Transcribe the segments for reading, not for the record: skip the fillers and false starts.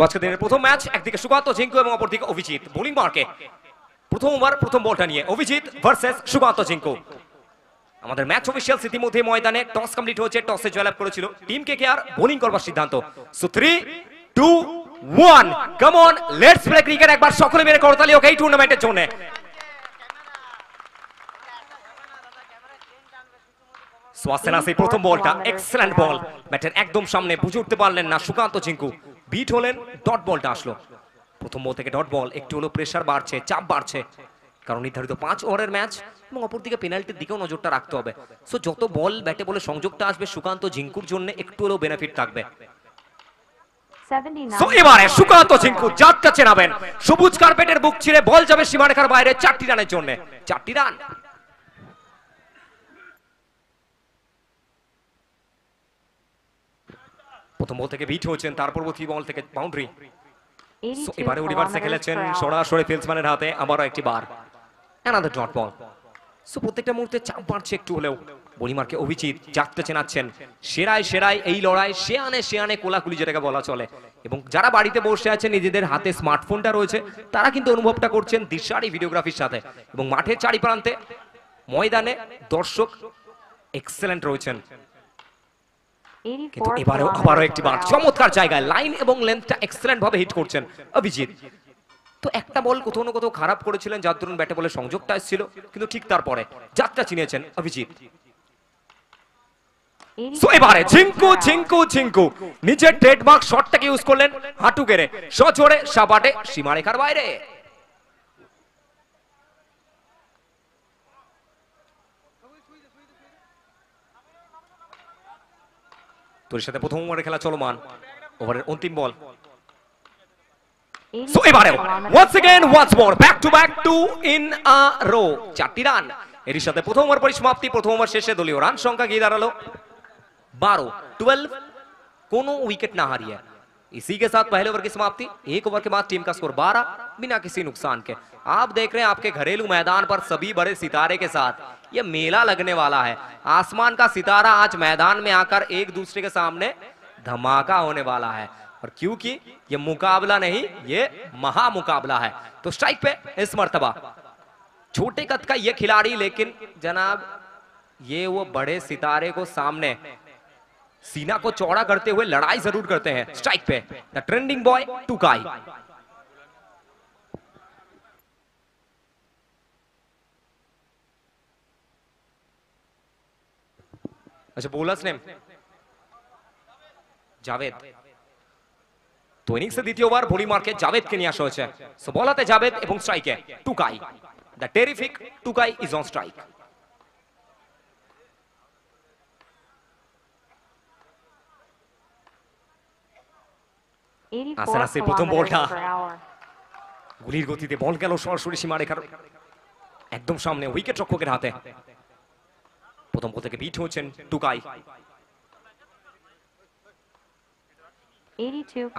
আজকে দিনের প্রথম ম্যাচ, একদিকে সুকান্ত জিঙ্কু এবং অপরদিকে অভিজিৎ বোলিং মার্কে। প্রথম ওভার প্রথম বলটা নিয়ে অভিজিৎ ভার্সেস সুকান্ত জিঙ্কু। আমাদের ম্যাচ অফিশিয়ালস ইতিমধ্যে ময়দানে টস কমপ্লিট হয়েছে, টসে জয়লাভ করেছিল টিম কেকেআর, বোলিং করবার সিদ্ধান্ত। So 3 2 1 come on, let's play cricket. একবার সকলে মিলে করতালি হোক এই টুর্নামেন্টের জন্য। সোয়াসেনা সেই প্রথম বলটা এক্সেলেন্ট বল, ব্যাটের একদম সামনে, বুঝে উঠতে পারলেন না সুকান্ত জিঙ্কু, বিট হলেন, ডট বলটা আসলো। প্রথম বল থেকে ডট বল, একটু হলো প্রেসার বাড়ছে, চাপ বাড়ছে, কারণ নির্ধারিত 5 ওভারের ম্যাচ এবং অপরদিকে পেনাল্টির দিকেও নজরটা রাখতে হবে। সো যত বল ব্যাটে বলে সংযোগটা আসবে সুকান্ত জিঙ্কুর জন্য একটু হলেও বেনিফিট থাকবে। সো এবারে সুকান্ত জিঙ্কু যাত্রা চেনাবেন, সবুজ কার্পেটের বুক ছিঁড়ে বল যাবে সীমারেখার বাইরে 4টি রানের জন্য। 4টি রান। প্রথম বল থেকে বিট হয়েছেন, তার পরবর্তী বল থেকে বাউন্ডারি। এবারে রিভার্সে খেলেছেন সরাসরি ফিল্ডসম্যানের হাতে, আবারও একটি বার, অ্যানাদার ডট বল। সো প্রত্যেকটা মুহূর্তে চাপ বাড়ছে একটু হলেও। বোলিংমার্কে অভিজিৎ যাত্রা চেনাচ্ছেন, সেরায় সেরায় এই লড়াই, সে আনে কোলাকুলি যেটাকে বলা চলে। এবং যারা বাড়িতে বসে আছেন, নিজেদের হাতে স্মার্টফোনটা রয়েছে, তারা কিন্তু অনুভবটা করছেন দিশারি ভিডিওগ্রাফির সাথে। এবং মাঠের চারিপ্রান্তে ময়দানে দর্শক এক্সেলেন্ট রয়েছেন। কিন্তু এবারেও আবারও একটি বার চমৎকার জায়গায় লাইন এবং লেন্থটা এক্সেলেন্ট ভাবে হিট করছেন অভিজিৎ। তো একটা বল কোথাও না কোথাও খারাপ করেছিলেন, যার দরুন ব্যাটে বলে সংযোগটা এসেছিল, কিন্তু ঠিক তারপরে যাত্রা চিনিয়েছেন অভিজিৎ। সো এবারে ঝিঙ্কু ঝিঙ্কু ঝিঙ্কু নিজের ট্রেডমার্ক শটটাকে ইউজ করলেন, হাঁটু গেড়ে সজোরে সাবাটে সীমারেখার বাইরে। তোর সাথে প্রথম ওভারে খেলা চলমান, ওভারের অন্তিম বল। সো এবারেও once again once more back to back 2 in a row, 4টি রান। এর সাথে প্রথম ওভার পরিসমাপ্তি। প্রথম ওভার শেষে দলীয় রান সংখ্যা গিয়ে দাঁড়ালো 12 कोनो विकेट ना हारी है। इसी के साथ पहले ओवर की समाप्ति। एक ओवर के बाद टीम का स्कोर 12 बिना किसी नुकसान के। आप देख रहे हैं आपके घरेलू मैदान पर सभी बड़े सितारे के साथ ये मेला लगने वाला है। आसमान का सितारा आज मैदान में आकर एक दूसरे के सामने धमाका होने वाला है, और क्योंकि ये मुकाबला नहीं, ये महामुकाबला है। तो स्ट्राइक पे इस मर्तबा छोटे कद का ये खिलाड़ी, लेकिन जनाब ये वो बड़े सितारे को सामने सीना को चौड़ा करते हुए लड़ाई जरूर करते हैं। स्ट्राइक पे द ट्रेंडिंग बॉय टुकाई। अच्छा, बोलर्स नेम জাভেদ। তো ইনিংসে দ্বিতীয় ওভার ভলি মার্কে জাভেদকে নিয়ে আসা হয়েছে। সো বলাতে জাভেদ এবং স্ট্রাইকে Tukai. The terrific Tukai is on strike. আসার আসে প্রথম বলটা, গুলির গতিতে বল গেল সরাসরি সীমারেখার একদম সামনে, উইকেট রক্ষকের হাতে। প্রথম বল থেকে বিট হয়েছেন টুকাই।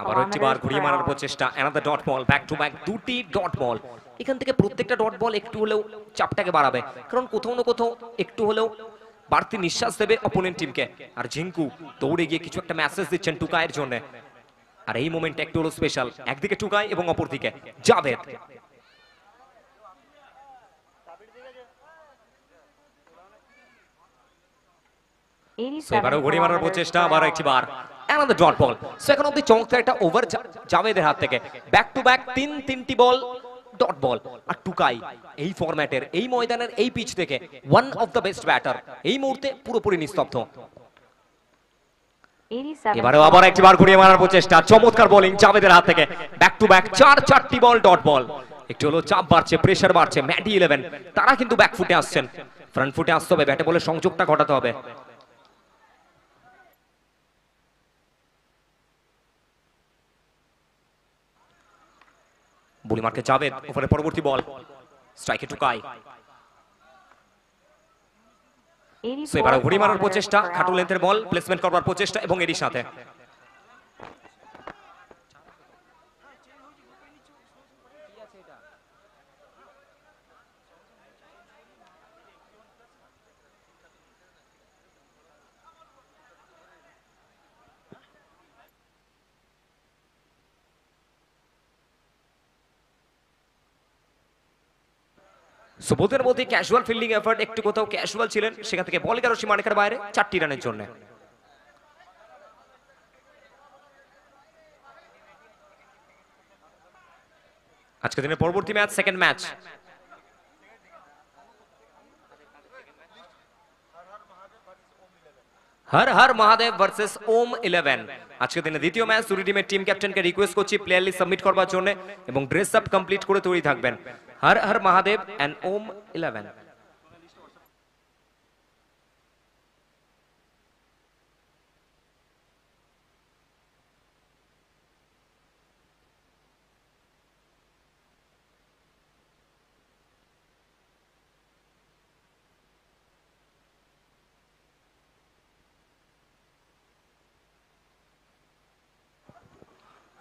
আবার একটি বার ঘুরিয়ে মারার প্রচেষ্টা, another dot ball, back to back 2টি ডট বল। এখান থেকে প্রত্যেকটা ডট বল একটু হলেও চাপটাকে বাড়াবে, কারণ কোথাও না কোথাও একটু হলেও বাড়তি নিঃশ্বাস দেবে অপোনেন্ট টিমকে। আর ঝিঙ্কু দৌড়ে গিয়ে কিছু একটা মেসেজ দিচ্ছেন টুকাইয়ের জন্য। আর এই মোমেন্ট একটু হলো স্পেশাল, একদিকে টুকাই এবং অপরদিকে জাভেদ। এবারও ঘুরিয়ে মারার প্রচেষ্টা, আবার একটি বার অ্যানাদার ডট বল। সো এখন অব্দি চমৎকার একটা ওভার জাভেদের হাত থেকে, ব্যাক টু ব্যাক তিনটি বল ডট বল। আর টুকাই এই ফরম্যাটের, এই ময়দানের, এই পিচ থেকে one of the best batter. এই মুহূর্তে পুরোপুরি নিস্তব্ধ। এবারেও আবার একবার ঘুরিয়ে মারার প্রচেষ্টা, চমৎকার বোলিং জাভেদের হাত থেকে, ব্যাক টু ব্যাক 4টি বল ডট বল। একটু হলো চাপ বাড়ছে, প্রেসার বাড়ছে। ম্যাডি 11 তারা কিন্তু ব্যাক ফুটে আসছেন, ফ্রন্ট ফুটে আসতে হবে, ব্যাটে বলে সংযোগটা ঘটাতে হবে। বোলিং মার্কে জাভেদ, ওভারের পরবর্তী বল, স্ট্রাইকে টুকাই। সো এবারে ঘুরিয়ে মারার প্রচেষ্টা, খাটো লেন্থের বল প্লেসমেন্ট করবার প্রচেষ্টা এবং এরই সাথে সো বোধের মধ্যে ক্যাজুয়াল ফিল্ডিং এফার্ট, একটু কোথাও ক্যাজুয়াল ছিলেন, সেখান থেকে বল 11 সীমারেখার বাইরে 4টি রানের জন্য। আজকে দিনের পরবর্তী match, second match. Har Har Mahadev versus Om 11। আজকে দিনের দ্বিতীয় ম্যাচ। দুটি টিমের টিম ক্যাপ্টেনকে রিকোয়েস্ট করছি প্লেয়ার লিস্ট সাবমিট করবার জন্য এবং ড্রেস আপ কমপ্লিট করে তৈরি থাকবেন। হর হর মহাদেব এন্ড ওম 11।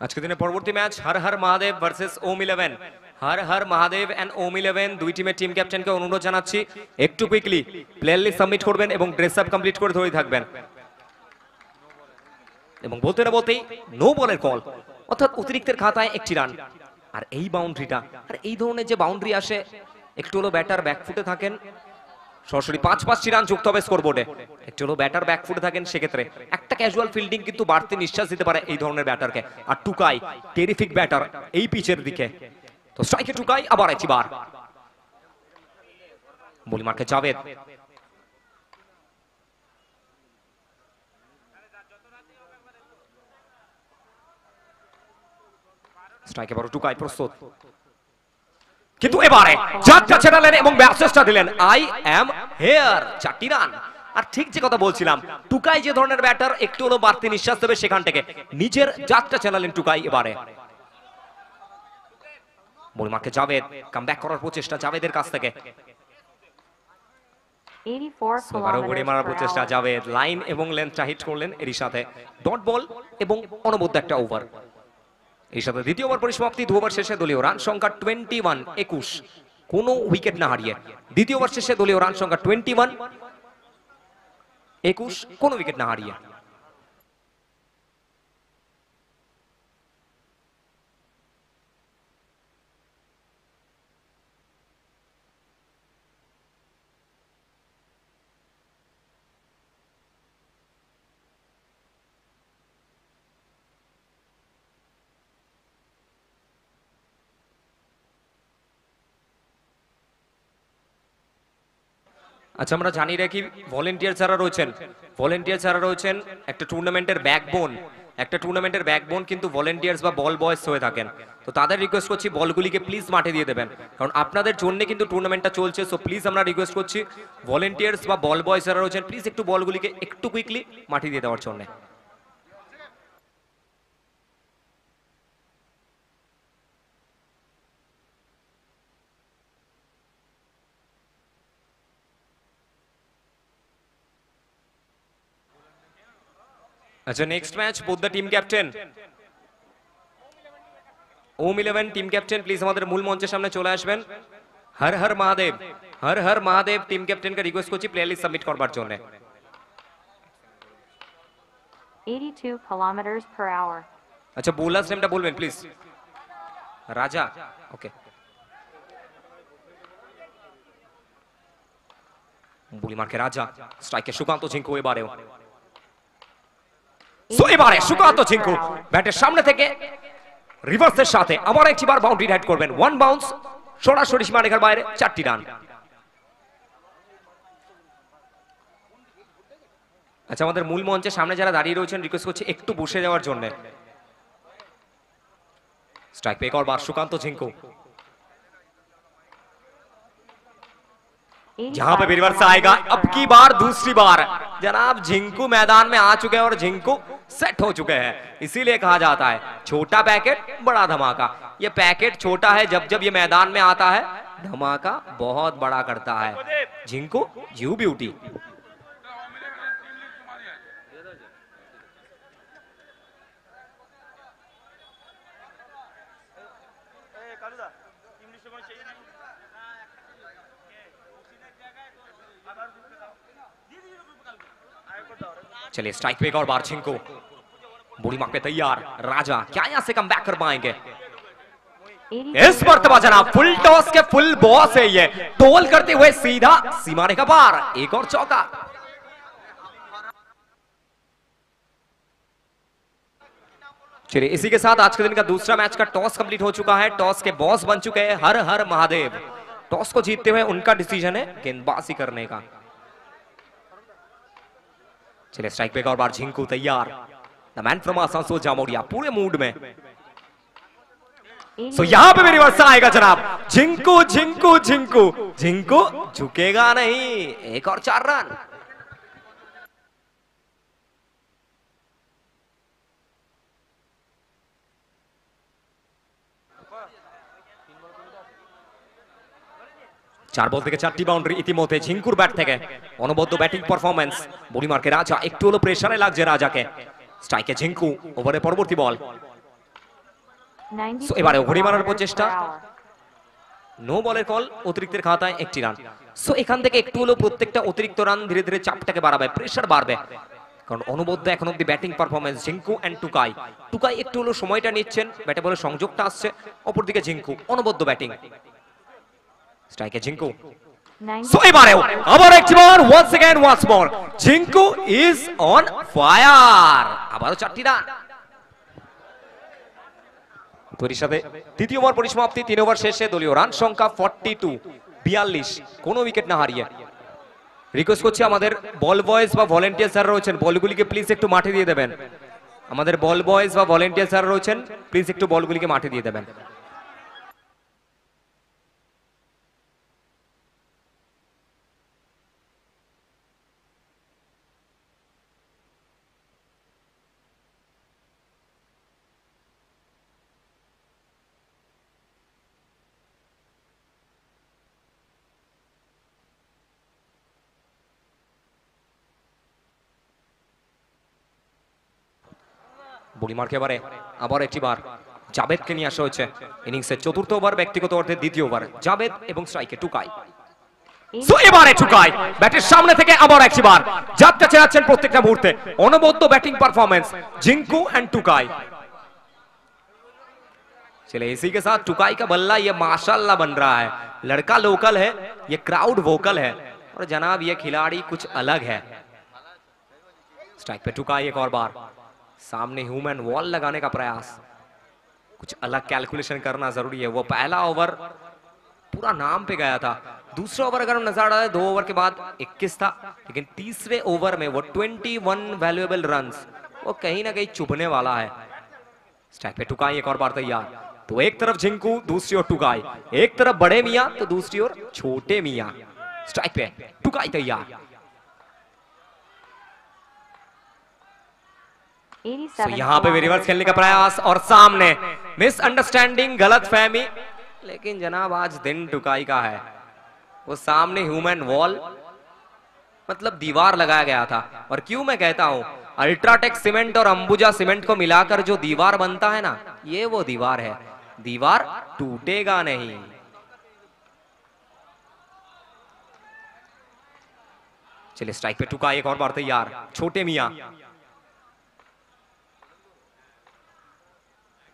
আজকে দিনের পরবর্তী match Har Har Mahadev versus Om 11। Har Har Mahadev and Om 11 দুই টিমের টিম ক্যাপ্টেনকে অনুরোধ জানাচ্ছি একটু কুইকলি প্লেয়ার লিস্ট সাবমিট করবেন এবং ড্রেস আপ কমপ্লিট করে তৈরি থাকবেন। এবং বলতে না বলতেই নো বলের কল, অর্থাৎ অতিরিক্তের খাতায় 1টি রান। আর এই বাউন্ডারিটা, আর এই ধরনের যে বাউন্ডারি আসে, একটু হলো ব্যাটার ব্যাকফুটে থাকেন, সরাসরি 5-5টি রান যুক্ত হবে স্কোরবোর্ডে। একটু হলো ব্যাটার ব্যাকফুটে থাকেন, সেক্ষেত্রে একটা ক্যাজুয়াল ফিল্ডিং কিন্তু বাড়তি নিঃশ্বাস দিতে পারে এই ধরনের ব্যাটারকে। আর টুকাই টেরিফিক ব্যাটার এই পিচের দিকে। তো স্ট্রাইকে টুকাই, আবার একবার বলি মারকে জাভেদ। স্ট্রাইকে বড় টুকাই প্রস্তুত, কিন্তু এবারে ঝাটকা ছেড়ালেন এবং চেষ্টা দিলেন আই এম হেয়ার, 4টি রান। আর ঠিক যে কথা বলছিলাম, টুকাই যে ধরনের ব্যাটার একটু হলো বাড়তি নিঃশ্বাস দেবে, সেখান থেকে নিজের জাতটা চালালেন টুকাই। এবারে বল মারকে জাভেদ, কামব্যাক করার প্রচেষ্টা জাভেদের কাছ থেকে। ঘুরে মারার প্রচেষ্টা জাভেদ, লাইন এবং লেন্থটা হিট করলেন, এরই সাথে ডট বল এবং অনবদ্য একটা ওভার। এই সাথে দ্বিতীয় ওভার পরিসমাপ্তি। 2 ওভার শেষে দলীয় রান সংখ্যা 21 কোনো উইকেট না হারিয়ে। দ্বিতীয় ওভার শেষে দলীয় রান সংখ্যা 21 কোনো উইকেট না হারিয়ে। আচ্ছা, আমরা জানি রাখি ভলেন্টিয়ার যারা রয়েছেন একটা টুর্নামেন্টের ব্যাকবোন। একটা টুর্নামেন্টের ব্যাকবোন কিন্তু ভলেন্টিয়ার্স বা বল বয়স হয়ে থাকেন। তো তাদের রিকোয়েস্ট করছি বলগুলিকে প্লিজ মাঠে দিয়ে দেবেন, কারণ আপনাদের জন্য কিন্তু টুর্নামেন্টটা চলছে। সো প্লিজ আমরা রিকোয়েস্ট করছি ভলেন্টিয়ার্স বা বল বয়স যারা রয়েছেন প্লিজ একটু বলগুলিকে একটু কুইকলি মাঠে দিয়ে দেওয়ার জন্য। আচ্ছা, next match both the team captain. Om 11 team captain please আমাদের মূল মঞ্চের সামনে চলে আসবেন। হর হর মহাদেব টিম ক্যাপ্টেনকে রিকোয়েস্ট করছি প্লেয়ার লিস্ট সাবমিট করবার জন্য। 82 kilometers per hour. আচ্ছা, বোলার নেমটা বলবেন প্লিজ। রাজা, ওকে। বুলি মারকে রাজা, স্ট্রাইকে সুকান্ত ঝিঙ্কু। এবারেও সুকান্ত ঝিঙ্কু ব্যাটের সামনে থেকে রিভার্সের সাথে আবার একবার বাউন্ডারি রাইড করবেন। 1 বাউন্স সরাসরি সীমারেখার বাইরে, 4টি রান। আচ্ছা, আমাদের মূল মঞ্চের সামনে যারা দাঁড়িয়ে রয়েছেন রিকোয়েস্ট করছি একটু বসে যাওয়ার জন্য। स्ट्राइक पे एक और बार सुकांतो झिंकू, जहां पे रिवर्स आएगा अब की बार दूसरी बार जनाब झिंकू मैदान में आ चुके हैं और झिंकू सेट हो चुके हैं। इसीलिए कहा जाता है छोटा पैकेट बड़ा धमाका। ये पैकेट छोटा है, जब जब ये मैदान में आता है धमाका बहुत बड़ा करता है। झिंकू यू ब्यूटी। चलिए स्ट्राइक पे एक और बार झिंकू, बूढ़ी मांग पे तैयार राजा, क्या यहां से कम बैक कर पाएंगे? इस मर्तबा जनाब फुल टॉस के फुल बॉस है ये, तोल करते हुए सीधा सीमा रेखा पार, एक और चौका। चलिए इसी के साथ आज के दिन का दूसरा मैच का टॉस कंप्लीट हो चुका है। टॉस के बॉस बन चुके हैं हर हर महादेव। टॉस को जीतते हुए उनका डिसीजन है गेंदबाजी करने का। चलिए स्ट्राइक पे एक और बार झिंकू तैयार, द मैन फ्रॉम आसनसोल जामोरिया पूरे मूड में। सो यहां पे भी रिवर्स आएगा जनाब, झिंकू झिंकू झिंकू झिंकू झुकेगा नहीं, एक और 4 रन। চার বল থেকে 4টি বাউন্ডারি ইতিমধ্যে ঝিঙ্কুর ব্যাট থেকে অনবদ্য ব্যাটিং পারফরম্যান্স। বলিমারকে রাজা একটু হলো প্রেসারে লাগছে রাজাকে। স্ট্রাইকে ঝিঙ্কু, ওভারে পরবর্তী বল। সো এবারে ঘড়ি মারার প্রচেষ্টা, নো বলের কল, অতিরিক্তের খাতায় 1টি রান। সো এখান থেকে একটু হলো প্রত্যেকটা অতিরিক্ত রান ধীরে ধীরে চাপটাকে বাড়াবে, প্রেসার বাড়বে, কারণ অনবদ্য এখন অব্দি batting performance Jhinku and Tukai. Tukai একটু হলো সময়টা নিচ্ছেন, ব্যাটে বলে সংযোগটা আসছে, অপরদিকে ঝিঙ্কু অনবদ্য ব্যাটিং। স্ট্রাইকে ঝিঙ্কু, সো এবারেও আবার একটি বার, once again once more, Jhinku is on fire, আবারও 4টি রান। তোর সাথে তৃতীয় ওভার পরিসমাপ্তি, 3 ওভার শেষে দলীয় রান সংখ্যা 42 কোনো উইকেট না হারিয়ে। রিকোয়েস্ট করছি আমাদের বল বয়েজ বা ভলেন্টিয়ার স্যার রয়েছেন, বলগুলিকে প্লিজ একটু মাঠে দিয়ে দেবেন। আমাদের বল বয়েজ বা ভলেন্টিয়ার স্যার রয়েছেন, প্লিজ একটু বলগুলিকে মাঠে দিয়ে দেবেন। বুড়িমারকে এবারে আবার একটি বার জাবেদকে নিয়ে আসা হয়েছে। ইনিংসের 4র্থ ওভার, ব্যক্তিগত অর্থে 2য় ওভার। জাবেদ এবং স্ট্রাইকে টুকাই। সো এবারে টুকাই ব্যাটের সামনে থেকে আবার একটি বার যাত্রা চালাচ্ছেন প্রত্যেকটা মুহূর্তে, অনবদ্য ব্যাটিং পারফরম্যান্স ঝিঙ্কু एंड टुकाई। चले इसी के साथ टुकाई का बल्ला ये माशाल्लाह बन रहा है, लड़का लोकल है, ये क्राउड वोकल है, और जनाब ये खिलाड़ी कुछ अलग है। स्ट्राइक पे टुकाई एक और बार, सामने ह्यूमन वॉल लगाने का प्रयास, कुछ अलग कैलकुलेशन करना जरूरी है। वो पहला ओवर पूरा नाम पे गया था, दूसरा ओवर अगर हम नजर डालें 2 ओवर के बाद 21 था, लेकिन तीसरे ओवर में वो 21 वैल्यूएबल रन्स वो कहीं ना कहीं चुभने वाला है। स्ट्राइक पे टुकाई एक और बार तैयार, तो एक तरफ झिंकू, दूसरी ओर टुकाई, एक तरफ बड़े मियां तो दूसरी ओर छोटे मियां। स्ट्राइक पे टुकाई तैयार, तो यहाँ पे भी रिवर्स खेलने का प्रयास, और सामने मिसअंडरस्टैंडिंग, गलत फहमी, लेकिन जनाब आज दिन टुकाई का है। वो सामने ह्यूमन वॉल मतलब दीवार लगाया गया था, और क्यों मैं कहता हूं अल्ट्राटेक सीमेंट और अंबुजा सीमेंट को मिलाकर जो दीवार बनता है ना, ये वो दीवार है, दीवार टूटेगा नहीं। चलिए स्ट्राइक पे टुकाई एक और बार तैयार, छोटे मियां,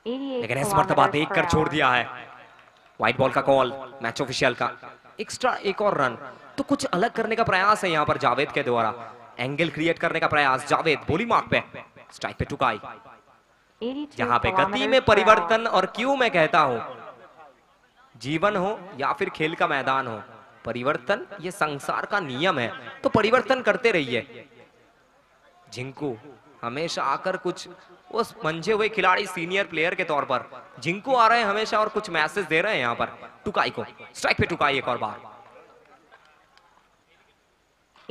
लेकिन इस मर्तबा देख कर छोड़ दिया है। व्हाइट बॉल का कॉल मैच ऑफिशियल का, एक्स्ट्रा एक और रन, तो कुछ अलग करने का प्रयास है यहाँ पर जावेद के द्वारा, एंगल क्रिएट करने का प्रयास। जावेद बोली मार्क पे, स्ट्राइक पे टुकाई, यहाँ पे गति में परिवर्तन, और क्यों मैं कहता हूं जीवन हो या फिर खेल का मैदान हो, परिवर्तन ये संसार का नियम है, तो परिवर्तन करते रहिए। झिंकू हमेशा आकर कुछ उस मंझे हुए खिलाड़ी सीनियर प्लेयर के तौर पर झिंकू आ रहे हैं हमेशा, और कुछ मैसेज दे रहे हैं यहाँ पर टुकाई को। स्ट्राइक पे टुकाई एक और बार,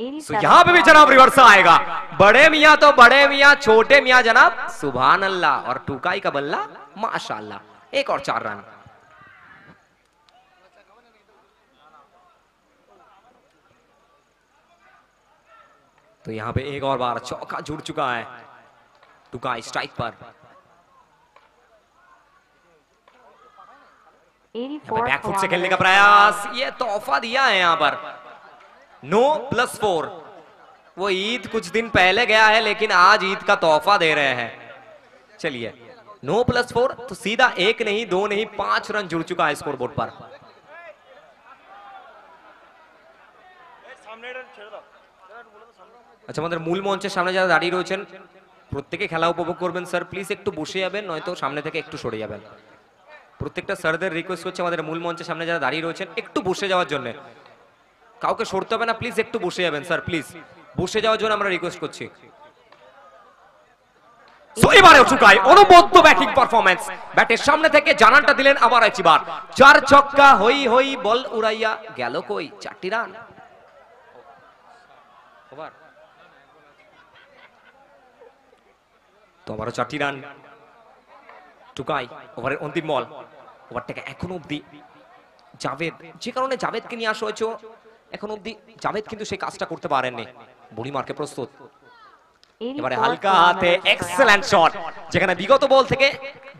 तो यहाँ पे भी जनाब रिवर्स आएगा, बड़े मियां तो बड़े मियां, छोटे मियां जनाब सुभान अल्लाह, और टुकाई का बल्ला माशाल्लाह, एक और 4 रन। तो यहाँ पे एक और बार चौका जुड़ चुका है टुकाई स्ट्राइक पर। बैकफुट से खेलने का प्रयास, ये तोहफा दिया है यहाँ पर, नो +4। वो ईद कुछ दिन पहले गया है, लेकिन आज ईद का तोहफा दे रहे हैं। चलिए 9+4 तो सीधा 1 नहीं 2 नहीं 5 रन जुड़ चुका है स्कोर बोर्ड पर। আচ্ছা, আমাদের মূল মঞ্চের সামনে যারা দাঁড়িয়ে রয়েছেন প্রত্যেকে খেলা উপভোগ করবেন। স্যার প্লিজ একটু বসে যাবেন, নয়তো সামনে থেকে একটু সরে যাবেন। প্রত্যেকটা স্যারদের রিকোয়েস্ট করছে আমাদের মূল মঞ্চের সামনে যারা দাঁড়িয়ে রয়েছেন একটু বসে যাওয়ার জন্য। কাউকে সরতে হবে না, প্লিজ একটু বসে যাবেন স্যার, প্লিজ বসে যাওয়ার জন্য আমরা রিকোয়েস্ট করছি। সো এবারেও চুকাই অনবদ্য ব্যাটিং পারফরম্যান্স, ব্যাটের সামনে থেকে জানানটা দিলেন আবার একবার। 4 ছক্কা হই হই বল উড়াইয়া গেল কই, 4টি রান। ওভার তো আবারও 4টি রান টুকাই। ওভারের অন্তিম বল, ওভারটাকে এখনো অব্দি জাভেদ, যে কারণে জাভেদকে নিয়ে আসা হয়েছে, এখন অব্দি জাভেদ কিন্তু সেই কাজটা করতে পারেননি। বুড়ি মার্কে প্রস্তুত, এবারে হালকা হাতে এক্সেলেন্ট শট, যেখানে বিগত বল থেকে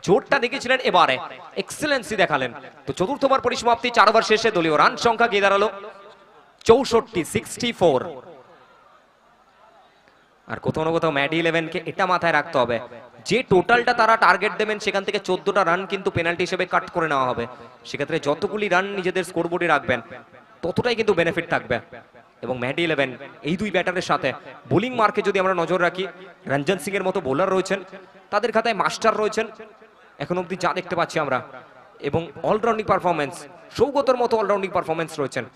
জোরটা দেখিয়েছিলেন এবারে এক্সেলেন্সি দেখালেন। তো চতুর্থ ওভার পরিসমাপ্তি, 4 ওভার শেষে দলীয় রান সংখ্যা গিয়ে দাঁড়ালো 64, 64। আর কোথাও না কোথাও ম্যাডি 11কে এটা মাথায় রাখতে হবে, যে টোটালটা তারা টার্গেট দেবেন সেখান থেকে 14টা রান কিন্তু পেনাল্টি হিসেবে কাট করে নেওয়া হবে। সেক্ষেত্রে যতগুলি রান নিজেদের স্কোরবোর্ডে রাখবেন ততটাই কিন্তু বেনিফিট থাকবে। এবং ম্যাডি 11 এই দুই ব্যাটারের সাথে বোলিং মার্কে যদি আমরা নজর রাখি, রঞ্জন সিং এর মতো বোলার রয়েছেন, তাদের খাতায় মাস্টার রয়েছেন এখন অব্দি যা দেখতে পাচ্ছি আমরা, এবং অলরাউন্ডিং পারফরমেন্স, সৌগতর মতো অলরাউন্ডিং পারফরমেন্স রয়েছেন।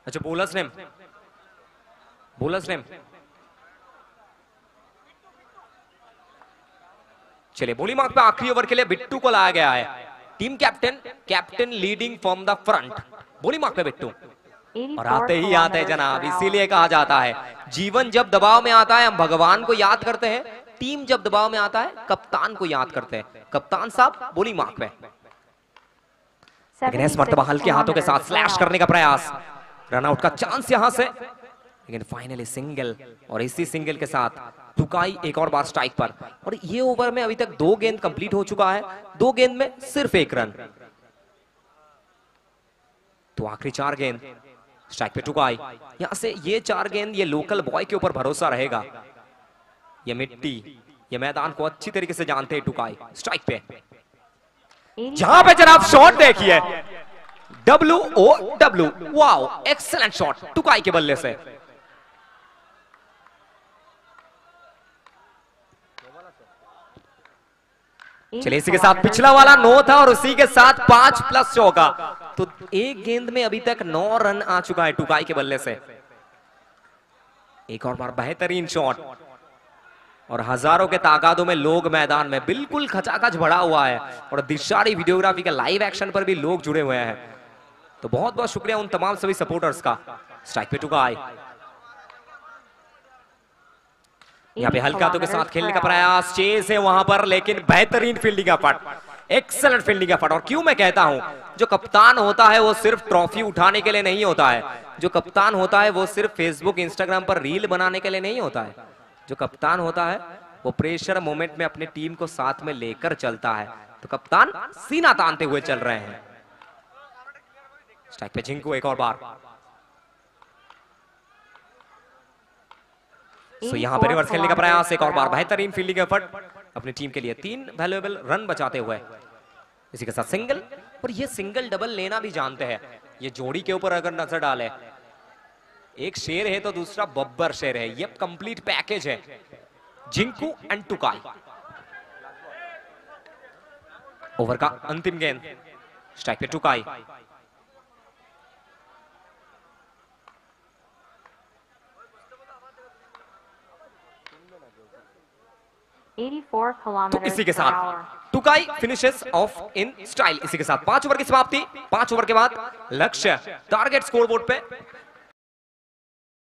अच्छा, बोलर्स नेम चलिए बोली मार्क पे आखिरी ओवर के लिए बिट्टू को लाया गया है। Team captain leading from the front, बोली मार्क पे बिट्टू। और आते ही आते हैं जनाब, इसीलिए कहा जाता है जीवन जब दबाव में आता है हम भगवान को याद करते हैं, टीम जब दबाव में आता है कप्तान को याद करते हैं। कप्तान साहब बोली मार्क पे, लेकिन इस मर्तबा हल्के हाथों के साथ स्लैश करने का प्रयास, रनआउट का चांस यहां से, लेकिन फाइनली सिंगल, और इसी सिंगल के साथ टुकाई एक और बार स्ट्राइक पर। और ये ओवर में अभी तक 2 गेंद कंप्लीट हो चुका है, 2 गेंद में सिर्फ 1 रन। तो आखिरी 4 गेंद स्ट्राइक पे टुकाई। यहां से ये 4 गेंद ये लोकल बॉय के ऊपर भरोसा रहेगा, ये मिट्टी ये मैदान को अच्छी तरीके से जानते हैं टुकाई। स्ट्राइक पे जहां पे जनाब शॉट देखिए, WOW, वाओ एक्सीलेंट शॉट टुकाई के बल्ले से। चलिए इसी के साथ पिछला वाला 9 था और उसी के साथ 5+ चौका, तो 1 गेंद में अभी तक 9 रन आ चुका है टुकाई के बल्ले से। एक और बार बेहतरीन शॉट, और हजारों के तादादों में लोग मैदान में बिल्कुल खचाखच भरा हुआ है, और दिशारी वीडियोग्राफी के लाइव एक्शन पर भी लोग जुड़े हुए हैं। तो बहुत बहुत शुक्रिया उन तमाम सभी सपोर्टर्स का। स्ट्राइक पे टुकाई, यहाँ पे हल्के हाथों के साथ खेलने का प्रयास, चेज है वहां पर, लेकिन बेहतरीन फील्डिंग का फट, एक्सेलेंट फील्डिंग का फट। और क्यों मैं कहता हूं, जो कप्तान होता है वो सिर्फ ट्रॉफी उठाने के लिए नहीं होता है, जो कप्तान होता है वो सिर्फ फेसबुक इंस्टाग्राम पर रील बनाने के लिए नहीं होता है, जो कप्तान होता है वो प्रेशर मोमेंट में अपने टीम को साथ में लेकर चलता है। तो कप्तान सीना तानते हुए चल रहे हैं। स्ट्राइक पे जिंकू एक और बार, सो यहां पे रिवर्स खेलने का प्रयास, एक और बार बेहतरीन फील्डिंग एफर्ट अपनी टीम के लिए, 3 वैल्यूएबल रन बचाते हुए। इसी के साथ सिंगल, और ये सिंगल डबल लेना भी जानते हैं। ये जोड़ी के ऊपर अगर नजर डाले, एक शेर है तो दूसरा बब्बर शेर है, ये कंप्लीट पैकेज है जिंकू एंड टुकाई। ओवर का अंतिम गेंद, स्ट्राइक पे टुकाई, 84 तो kilometers इसी के per hour. साथ टुकाई फिनिशेस ऑफ इन स्टाइल। इसी के साथ 5 ओवर की समाप्ति। 5 ओवर के बाद लक्ष्य टारगेट स्कोरबोर्ड पे